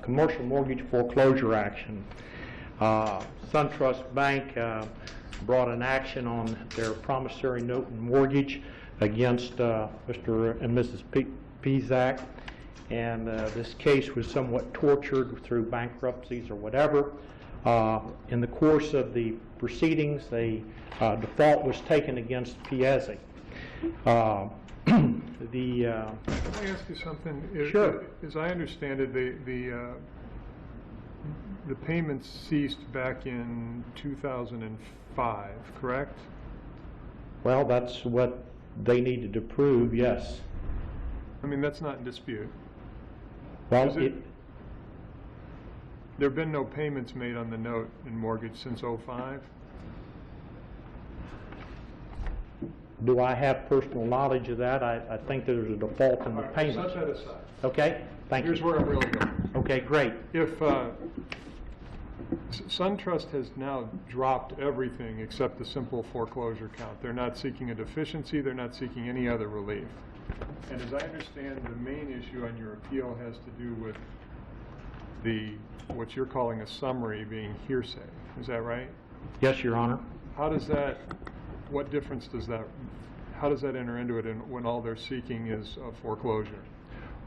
commercial mortgage foreclosure action. SunTrust Bank brought an action on their promissory note and mortgage against Mr. and Mrs. Pizak, and this case was somewhat tortured through bankruptcies or whatever. In the course of the proceedings, a default was taken against Piazzi. Can I ask you something? Sure. As I understand it, the payments ceased back in 2005, correct? Well, that's what they needed to prove, yes. I mean, that's not in dispute. Well, there have been no payments made on the note and mortgage since 2005? do I have personal knowledge of that? I think there's a default in the payment. Set that aside. Okay, thank you. Here's where I'm really going. Okay, great. If SunTrust has now dropped everything except the simple foreclosure count. They're not seeking a deficiency. They're not seeking any other relief. And as I understand, the main issue on your appeal has to do with what you're calling a summary being hearsay. Is that right? Yes, Your Honor. How does that, what difference does that, how does that enter into it when all they're seeking is a foreclosure?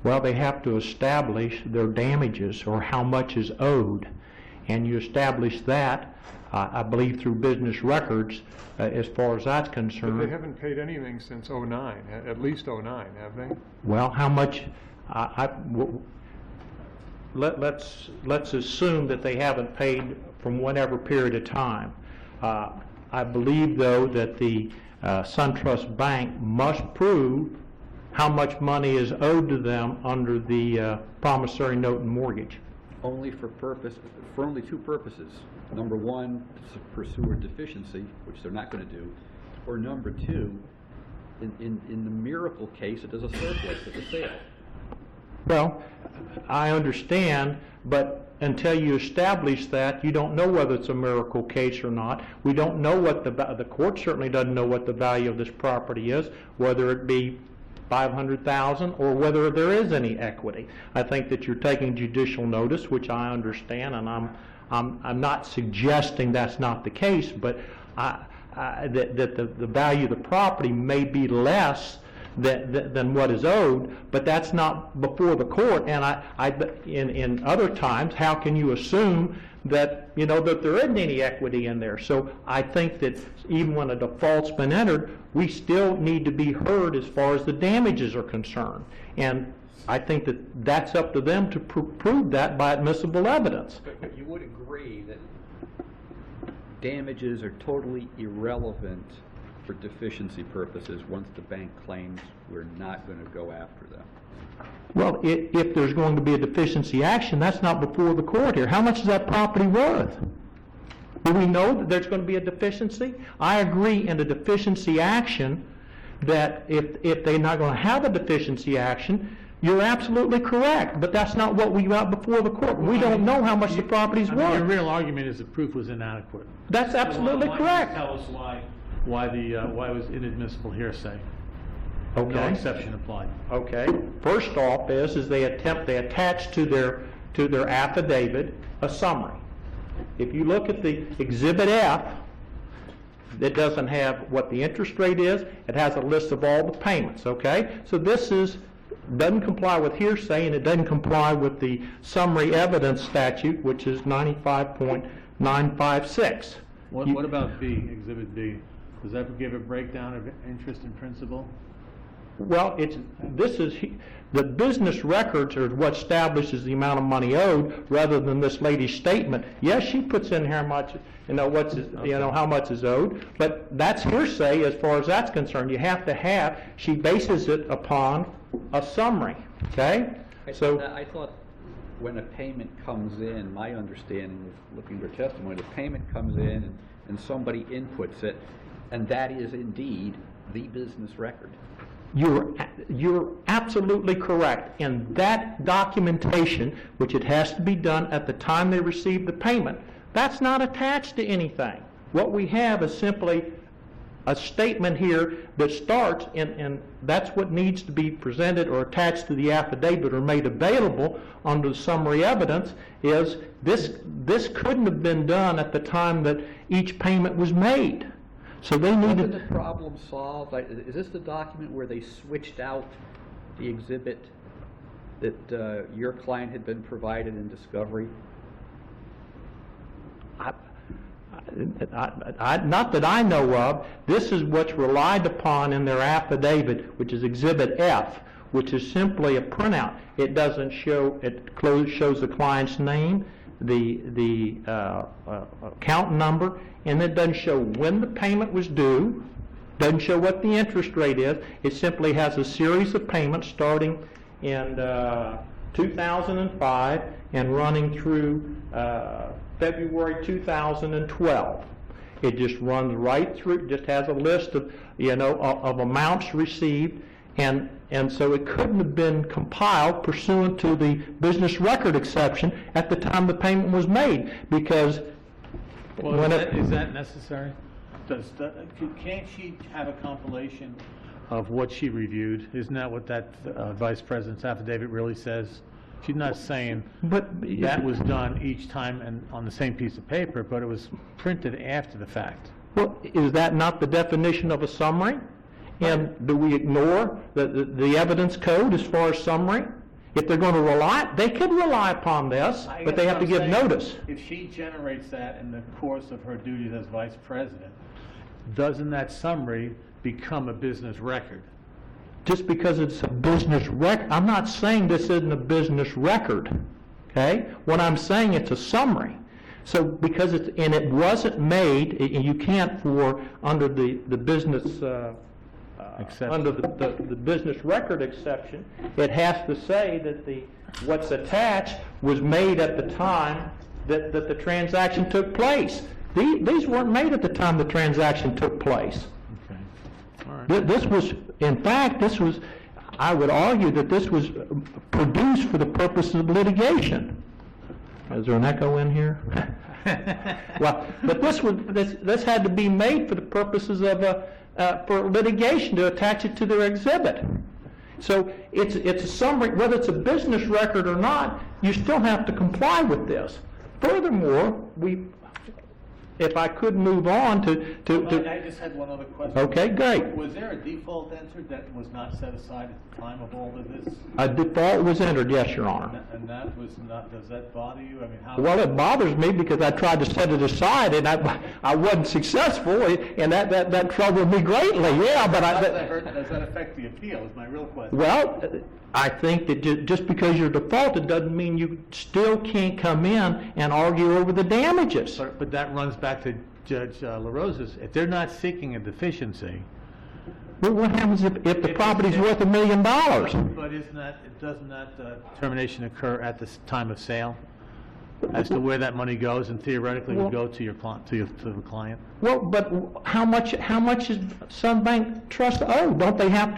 Well, they have to establish their damages or how much is owed. And you establish that, I believe, through business records as far as that's concerned. But they haven't paid anything since 2009, at least 2009, have they? Well, how much, let's assume that they haven't paid from whatever period of time. I believe, though, that the SunTrust Bank must prove how much money is owed to them under the promissory note and mortgage. Only for only two purposes. Number one, to pursue a deficiency, which they're not going to do, or number two, in the miracle case, it is a surplus at the sale. Well, I understand, but until you establish that, you don't know whether it's a miracle case or not. We don't know what the court certainly doesn't know what the value of this property is, whether it be $500,000 or whether there is any equity. I think that you're taking judicial notice, which I understand, and I'm not suggesting that's not the case, but that the value of the property may be less than what is owed, but that's not before the court. And in other times, how can you assume that that there isn't any equity in there? So I think that even when a default's been entered, we still need to be heard as far as the damages are concerned. And I think that that's up to them to prove that by admissible evidence. But you would agree that damages are totally irrelevant for deficiency purposes once the bank claims we're not going to go after them. Well, if there's going to be a deficiency action, that's not before the court here. How much is that property worth? Do we know that there's going to be a deficiency? I agree in a deficiency action that if they're not going to have a deficiency action, you're absolutely correct, but that's not what we got before the court. We don't know how much the property's worth. Your real argument is the proof was inadequate. That's absolutely correct. Tell us why it was inadmissible hearsay. Okay. No exception applied. Okay. First off is they attach to their affidavit a summary. If you look at the Exhibit F, it doesn't have what the interest rate is. It has a list of all the payments. Okay. So this doesn't comply with hearsay, and it doesn't comply with the summary evidence statute, which is 95.956. What about B, Exhibit B? Does that give a breakdown of interest and principal? Well, the business records are what establishes the amount of money owed, rather than this lady's statement. Yes, she puts in how much, how much is owed, but that's hearsay as far as that's concerned. You have to she bases it upon a summary. Okay. I thought when a payment comes in, my understanding of looking at her testimony, the payment comes in and somebody inputs it, and that is indeed the business record. You're absolutely correct. And that documentation, which it has to be done at the time they receive the payment, that's not attached to anything. What we have is simply a statement here that starts, and that's what needs to be presented or attached to the affidavit or made available under the summary evidence, is this couldn't have been done at the time that each payment was made. So they Wasn't needed... the problem solved? Is this the document where they switched out the exhibit that your client had been provided in discovery? Not that I know of. This is what's relied upon in their affidavit, which is Exhibit F, which is simply a printout. It doesn't show, shows the client's name, the account number, and it doesn't show when the payment was due, doesn't show what the interest rate is. It simply has a series of payments starting in 2005 and running through February 2012. It just runs right through, just has a list of, of amounts received, and so it couldn't have been compiled pursuant to the business record exception at the time the payment was made, because Well, is that necessary? Can't she have a compilation of what she reviewed? Isn't that what that vice president's affidavit really says? She's not saying that was done each time and on the same piece of paper, but it was printed after the fact. Well, is that not the definition of a summary? And do we ignore the evidence code as far as summary? If they're going to rely, they could rely upon this, but they have to give notice. If she generates that in the course of her duties as vice president, doesn't that summary become a business record? Just because it's a business record, I'm not saying this isn't a business record, okay? What I'm saying, it's a summary. So because it's, and it wasn't made, and you can't under the business, under the business record exception, it has to say that what's attached was made at the time that the transaction took place. These weren't made at the time the transaction took place. Okay. All right. This was, in fact, I would argue that this was produced for the purposes of litigation. Is there an echo in here? Well, but this had to be made for the purposes of for litigation, to attach it to their exhibit. So it's a summary, whether it's a business record or not, you still have to comply with this. Furthermore, if I could move on Well, I just had one other question. Okay, great. Was there a default entered that was not set aside at the time of all of this? A default was entered, yes, Your Honor. And that was not, does that bother you? I mean, how? Well, it bothers me because I tried to set it aside and I wasn't successful, and that troubled me greatly. Yeah, but Does that affect the appeal, is my real question. Well, I think that just because you're defaulted doesn't mean you still can't come in and argue over the damages. But that runs back to Judge LaRosa's. If they're not seeking a deficiency. But what happens if the property's worth $1 million? But doesn't that determination occur at the time of sale? As to where that money goes, and theoretically would go to your client, to the client? Well, but how much is some bank trust owed? Don't they have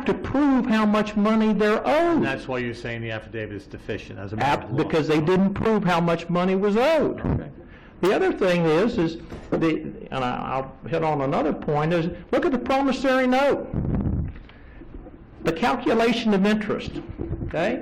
to prove how much money they're owed? And that's why you're saying the affidavit is deficient as a matter of law. Because they didn't prove how much money was owed. Okay. The other thing is and I'll hit on another point, is look at the promissory note. The calculation of interest, okay?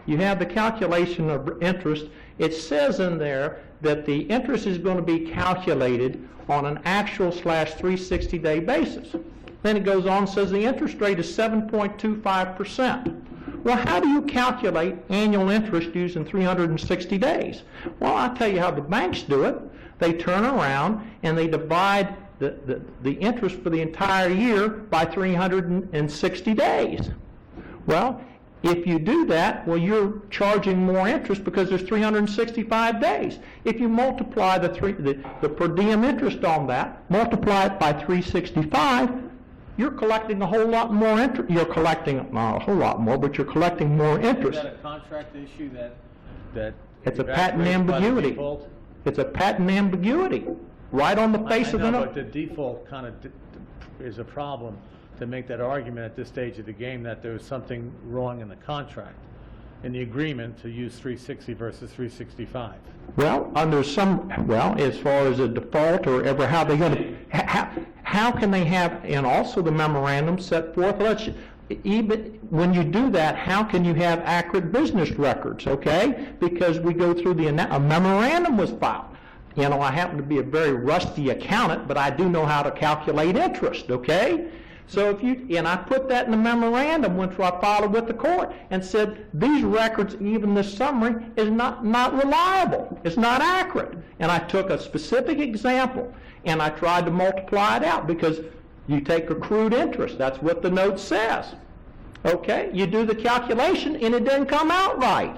You have the calculation of interest. It says in there that the interest is going to be calculated on an actual / 360-day basis. Then it goes on and says the interest rate is 7.25%. Well, how do you calculate annual interest using 360 days? Well, I'll tell you how the banks do it. They turn around and they divide the interest for the entire year by 360 days. Well, if you do that, well, you're charging more interest because there's 365 days. If you multiply the per diem interest on that, multiply it by 365, you're collecting a whole lot more interest. You're collecting, not a whole lot more, but you're collecting more interest. Is that a contract issue that It's a patent ambiguity. It's a patent ambiguity, right on the face of the note. But the default kind of is a problem to make that argument at this stage of the game that there was something wrong in the contract, in the agreement to use 360 versus 365. Well, as far as a default or ever how they're going to, how can they have, and also the memorandum set forth, even when you do that, how can you have accurate business records, okay? Because we go through a memorandum was filed. You know, I happen to be a very rusty accountant, but I do know how to calculate interest, okay? So and I put that in the memorandum once I filed it with the court and said, these records, even this summary, is not reliable. It's not accurate. And I took a specific example and I tried to multiply it out because you take accrued interest. That's what the note says. Okay? You do the calculation and it doesn't come out right.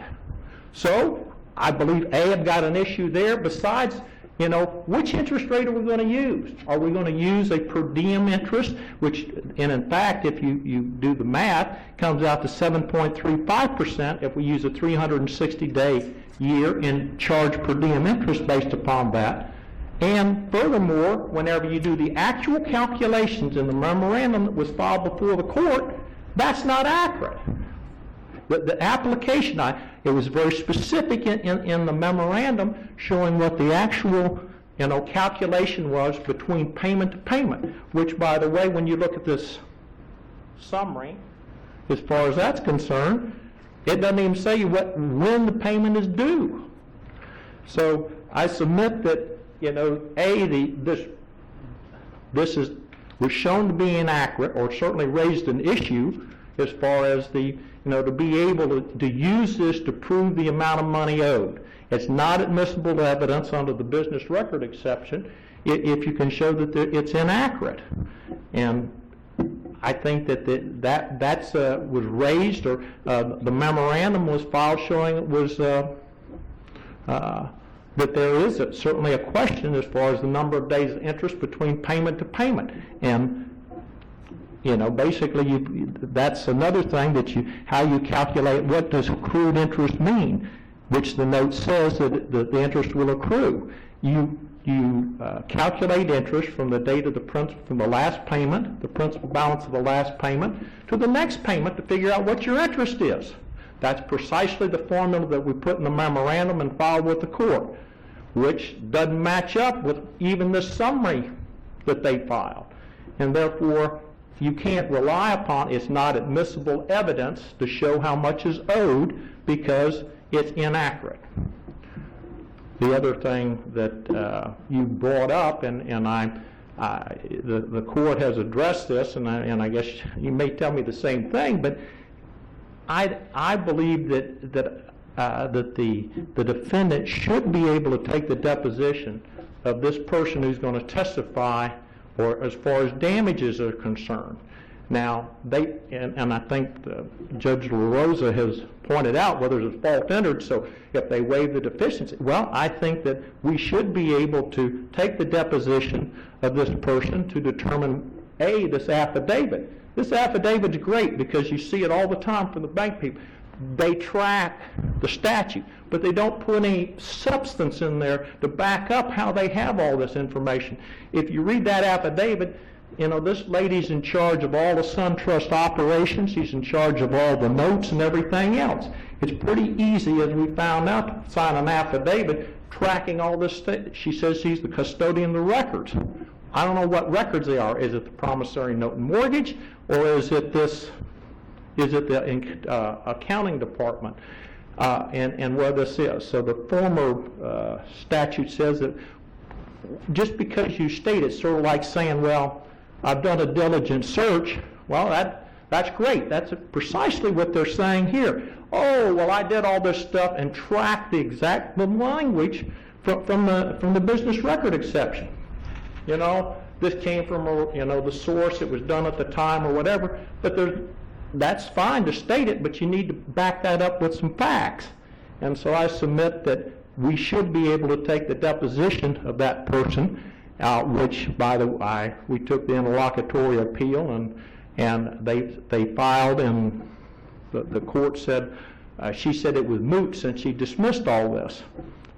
So I believe I've got an issue there. Besides, you know, which interest rate are we going to use? Are we going to use a per diem interest, which, and in fact, if you do the math, comes out to 7.35% if we use a 360-day year and charge per diem interest based upon that. And furthermore, whenever you do the actual calculations in the memorandum that was filed before the court, that's not accurate. The application, it was very specific in the memorandum showing what the actual, you know, calculation was between payment to payment, which, by the way, when you look at this summary, as far as that's concerned, it doesn't even say you when the payment is due. So I submit that, you know, this was shown to be inaccurate, or certainly raised an issue as far as the, you know, to be able to use this to prove the amount of money owed. It's not admissible evidence under the business record exception if you can show that it's inaccurate. And I think that that's was raised, or the memorandum was filed showing it was that there is certainly a question as far as the number of days of interest between payment to payment. And you know, basically, that's another thing that how you calculate what does accrued interest mean, which the note says that the interest will accrue. You calculate interest from the date of from the last payment, the principal balance of the last payment, to the next payment to figure out what your interest is. That's precisely the formula that we put in the memorandum and filed with the court, which doesn't match up with even the summary that they filed. And therefore, you can't rely upon, it's not admissible evidence to show how much is owed because it's inaccurate. The other thing that you brought up, and the court has addressed this, and I guess you may tell me the same thing, but I believe that the defendant should be able to take the deposition of this person who's going to testify, or as far as damages are concerned. Now, and I think Judge LaRosa has pointed out whether there's a fault entered, so if they waive the deficiency, well, I think that we should be able to take the deposition of this person to determine, this affidavit. This affidavit's great because you see it all the time from the bank people. They track the statute, but they don't put any substance in there to back up how they have all this information. If you read that affidavit, you know, this lady's in charge of all the SunTrust operations. She's in charge of all the notes and everything else. It's pretty easy, as we found out, to sign an affidavit tracking all this. She says she's the custodian of the records. I don't know what records they are. Is it the promissory note and mortgage, or is it this? Is it the accounting department, and where this is? So the former statute says that just because you state it, sort of like saying, well, I've done a diligent search. Well, that's great. That's precisely what they're saying here. Oh, well, I did all this stuff and tracked the exact language from the business record exception. You know, this came from the source. It was done at the time or whatever. But that's fine to state it, but you need to back that up with some facts. And so I submit that we should be able to take the deposition of that person, which, by the way, we took the interlocutory appeal, and they filed, and the court said, she said it was moot since she dismissed all this.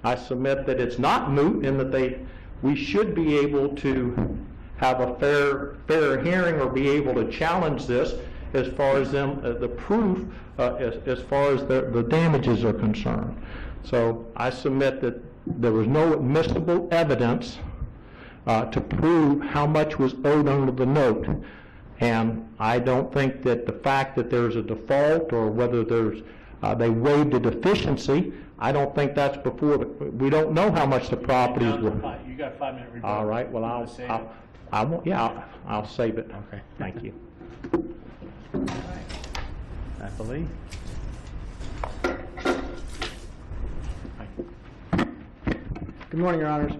I submit that it's not moot, and that we should be able to have a fair hearing, or be able to challenge this as far as the proof, as far as the damages are concerned. So I submit that there was no admissible evidence to prove how much was owed under the note. And I don't think that the fact that there's a default or whether there's they waived a deficiency, I don't think that's before we don't know how much the properties were. You got a 5-minute rebuttal. All right, well, I won't, yeah, I'll save it. Okay. Thank you. Appellate. Good morning, Your Honors.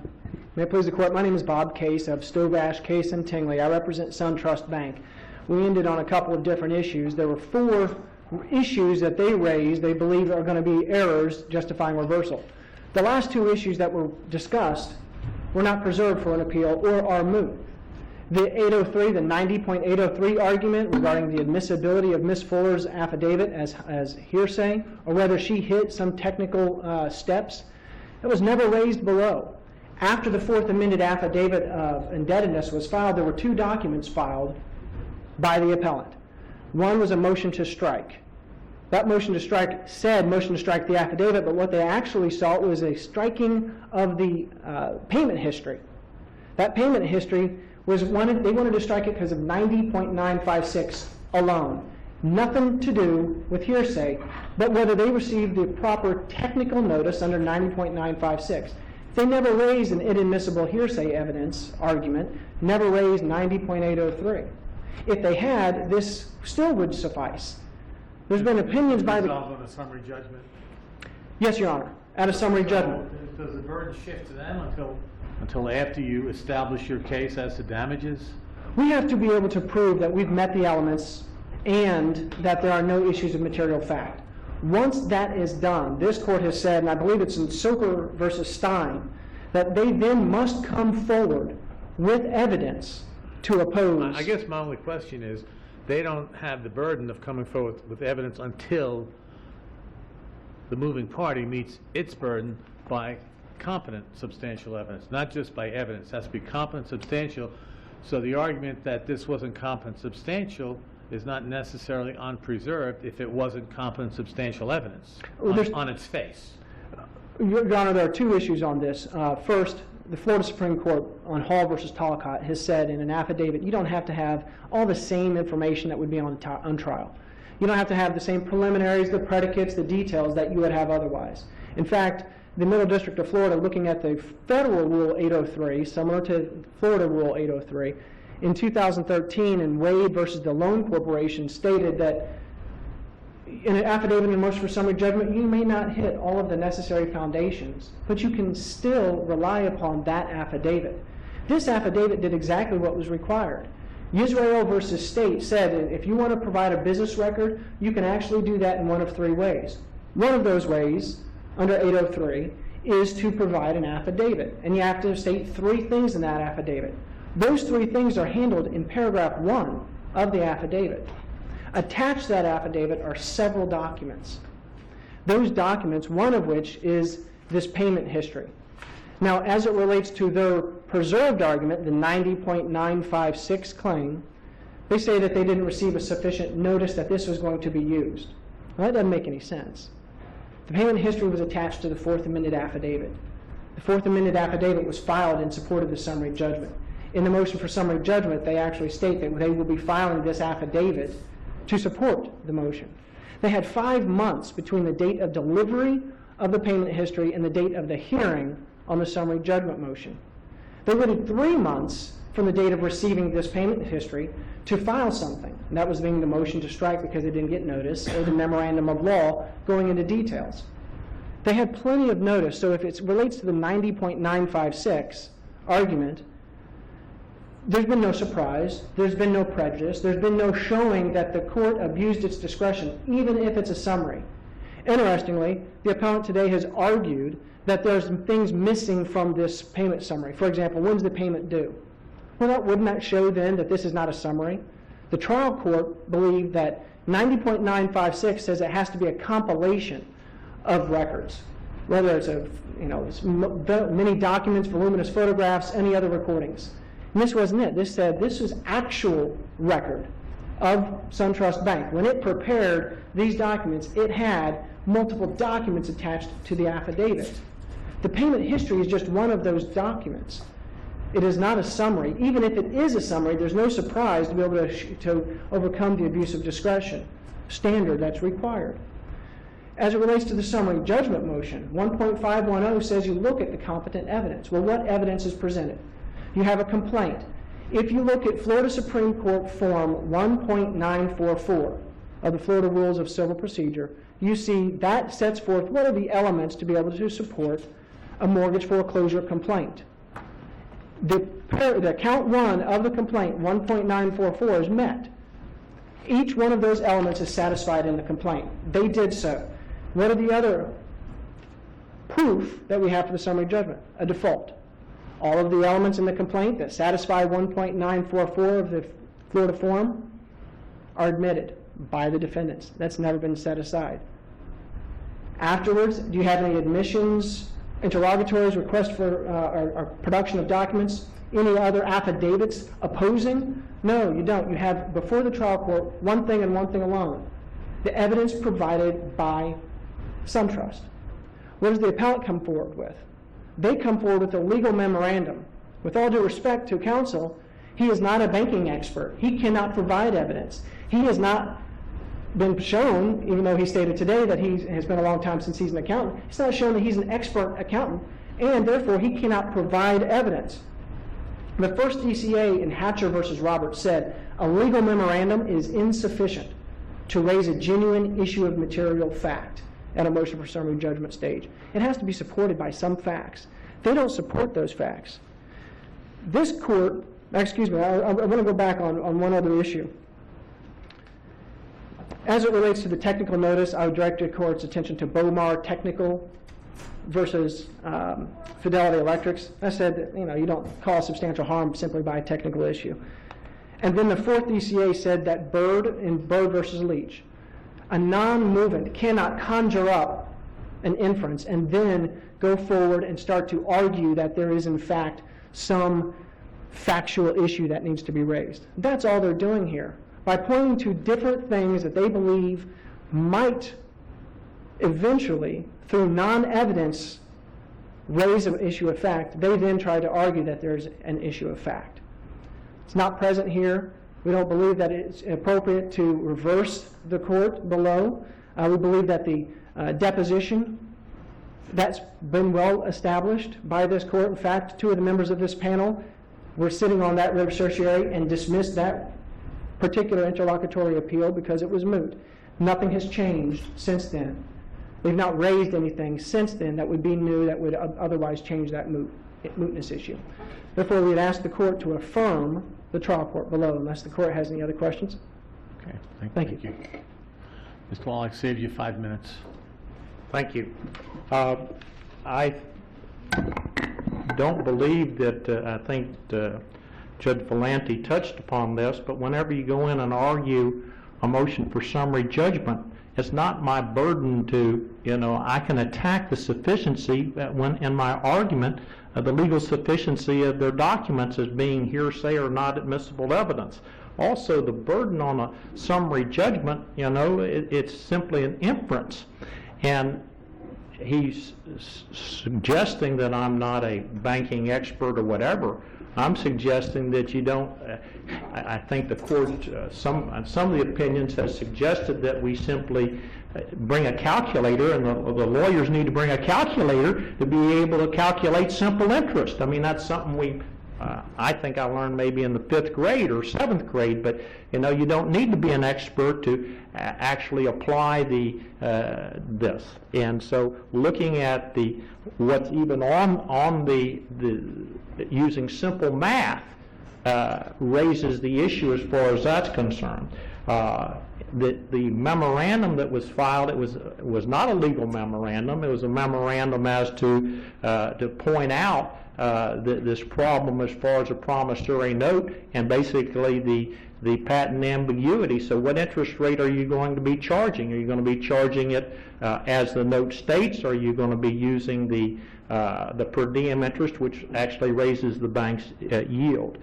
May it please the Court, my name is Bob Case of Stovash, Case and Tingley. I represent SunTrust Bank. We ended on a couple of different issues. There were 4 issues that they raised they believe are going to be errors justifying reversal. The last 2 issues that were discussed were not preserved for an appeal or are moot. The 803, the 90.803 argument regarding the admissibility of Ms. Fuller's affidavit as hearsay, or whether she hit some technical steps, it was never raised below. After the 4th amended affidavit of indebtedness was filed, there were 2 documents filed by the appellant. One was a motion to strike. That motion to strike said motion to strike the affidavit, but what they actually saw was a striking of the payment history. That payment history was they wanted to strike it because of 90.956 alone. Nothing to do with hearsay, but whether they received the proper technical notice under 90.956. They never raised an inadmissible hearsay evidence argument, never raised 90.803. If they had, this still would suffice. There's been opinions by the... Resolved on a summary judgment. Yes, Your Honor, at a summary judgment. Does the burden shift to them until after you establish your case as to damages? We have to be able to prove that we've met the elements and that there are no issues of material fact. Once that is done, this court has said, and I believe it's in Soper versus Stein, that they then must come forward with evidence to oppose. I guess my only question is, they don't have the burden of coming forward with evidence until the moving party meets its burden by competent substantial evidence, not just by evidence. It has to be competent substantial. So the argument that this wasn't competent substantial is not necessarily unpreserved if it wasn't competent substantial evidence on its face. Your Honor, there are 2 issues on this. First, the Florida Supreme Court on Hall versus Talcott has said in an affidavit you don't have to have all the same information that would be on trial. You don't have to have the same preliminaries, the predicates, the details that you would have otherwise. In fact, the Middle District of Florida, looking at the federal Rule 803, similar to Florida Rule 803, in 2013 in Wade versus the Loan Corporation stated that in an affidavit in motion for summary judgment, you may not hit all of the necessary foundations, but you can still rely upon that affidavit. This affidavit did exactly what was required. Israel versus State said if you want to provide a business record, you can actually do that in one of 3 ways. One of those ways, under 803, is to provide an affidavit, and you have to state 3 things in that affidavit. Those 3 things are handled in paragraph 1 of the affidavit. Attached to that affidavit are several documents. Those documents, one of which is this payment history. Now, as it relates to their preserved argument, the 90.956 claim, they say that they didn't receive a sufficient notice that this was going to be used. Well, that doesn't make any sense. The payment history was attached to the 4th amended affidavit. The 4th amended affidavit was filed in support of the summary judgment. In the motion for summary judgment, they actually state that they will be filing this affidavit to support the motion. They had 5 months between the date of delivery of the payment history and the date of the hearing on the summary judgment motion. They waited 3 months from the date of receiving this payment history to file something. And that was being the motion to strike because they didn't get notice, or the memorandum of law going into details. They had plenty of notice, so if it relates to the 90.956 argument, there's been no surprise, there's been no prejudice, there's been no showing that the court abused its discretion, even if it's a summary. Interestingly, the appellant today has argued that there's some things missing from this payment summary. For example, when's the payment due? Well, wouldn't that show then that this is not a summary? The trial court believed that 90.956 says it has to be a compilation of records, whether it's many documents, voluminous photographs, any other recordings. And this wasn't it. This said this was actual record of SunTrust Bank. When it prepared these documents, it had multiple documents attached to the affidavit. The payment history is just one of those documents. It is not a summary. Even if it is a summary, there's no surprise to be able to overcome the abuse of discretion standard that's required. As it relates to the summary judgment motion, 1.510 says you look at the competent evidence. Well, what evidence is presented? You have a complaint. If you look at Florida Supreme Court Form 1.944 of the Florida Rules of Civil Procedure, you see that sets forth what are the elements to be able to support a mortgage foreclosure complaint. The count 1 of the complaint, 1.944, is met. Each one of those elements is satisfied in the complaint. They did so. What are the other proof that we have for the summary judgment? A default. All of the elements in the complaint that satisfy 1.944 of the Florida form are admitted by the defendants. That's never been set aside. Afterwards, do you have any admissions, interrogatories, requests for or production of documents, any other affidavits opposing? No, you don't. You have, before the trial court, one thing and one thing alone: the evidence provided by SunTrust. What does the appellate come forward with? They come forward with a legal memorandum. With all due respect to counsel, he is not a banking expert. He cannot provide evidence. He has not been shown, even though he stated today that he has been a long time since he's an accountant, it's not shown that he's an expert accountant, and therefore he cannot provide evidence. The first DCA in Hatcher versus Roberts said a legal memorandum is insufficient to raise a genuine issue of material fact at a motion for summary judgment stage. It has to be supported by some facts. They don't support those facts. This court, excuse me, I want to go back on one other issue. As it relates to the technical notice, I would direct the court's attention to Bomar Technical versus Fidelity Electrics. I said that, you don't cause substantial harm simply by a technical issue. And then the fourth DCA said that Bird versus Leach, a non-movement cannot conjure up an inference and then go forward and start to argue that there is in fact some factual issue that needs to be raised. That's all they're doing here. By pointing to different things that they believe might eventually, through non-evidence, raise an issue of fact, they then try to argue that there's an issue of fact. It's not present here. We don't believe that it's appropriate to reverse the court below. We believe that the deposition, that's been well established by this court. In fact, 2 of the members of this panel were sitting on that writ of certiorari and dismissed that particular interlocutory appeal because it was moot. Nothing has changed since then. They've not raised anything since then that would be new that would otherwise change that mootness issue. Therefore, we'd ask the court to affirm the trial court below, unless the court has any other questions. Okay, Thank you. Mr. Wall, I saved you 5 minutes. Thank you. I don't believe that, I think Judge Valenti touched upon this, but whenever you go in and argue a motion for summary judgment, it's not my burden to, I can attack the sufficiency when in my argument the legal sufficiency of their documents as being hearsay or not admissible evidence. Also, the burden on a summary judgment, it's simply an inference. And he's suggesting that I'm not a banking expert or whatever. I'm suggesting that you don't, I think the court, some of the opinions have suggested that we simply bring a calculator, and the lawyers need to bring a calculator to be able to calculate simple interest. I mean, that's something I think I learned maybe in the 5th grade or 7th grade, but you don't need to be an expert to actually apply this. And so looking at what's even on the using simple math raises the issue as far as that's concerned. The memorandum that was filed, it was not a legal memorandum. It was a memorandum as to point out this problem as far as a promissory note and basically the patent ambiguity. So what interest rate are you going to be charging? Are you going to be charging it as the note states? Or are you going to be using the per diem interest, which actually raises the bank's yield?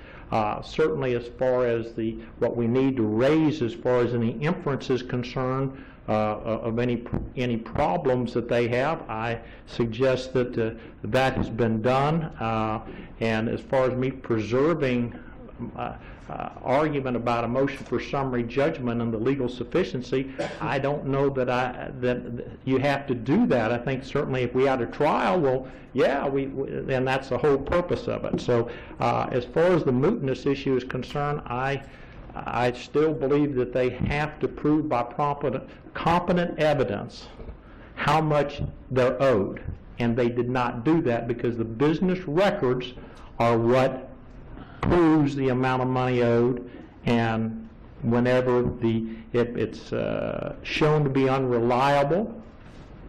Certainly as far as what we need to raise as far as any inference is concerned, of any problems that they have. I suggest that that has been done. And as far as me preserving argument about a motion for summary judgment and the legal sufficiency, I don't know that that you have to do that. I think certainly if we had a trial, well, yeah, and that's the whole purpose of it. So as far as the mootness issue is concerned, I still believe that they have to prove by competent evidence how much they're owed, and they did not do that because the business records are what proves the amount of money owed, and whenever if it's shown to be unreliable,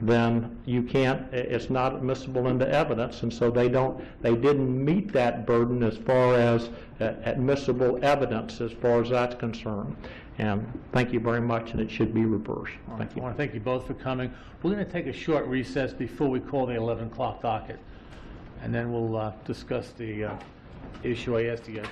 then it's not admissible into evidence, and so they didn't meet that burden as far as admissible evidence as far as that's concerned. And thank you very much, and it should be reversed. Thank you. I want to thank you both for coming. We're going to take a short recess before we call the 11 o'clock docket, and then we'll discuss the issue I asked you guys.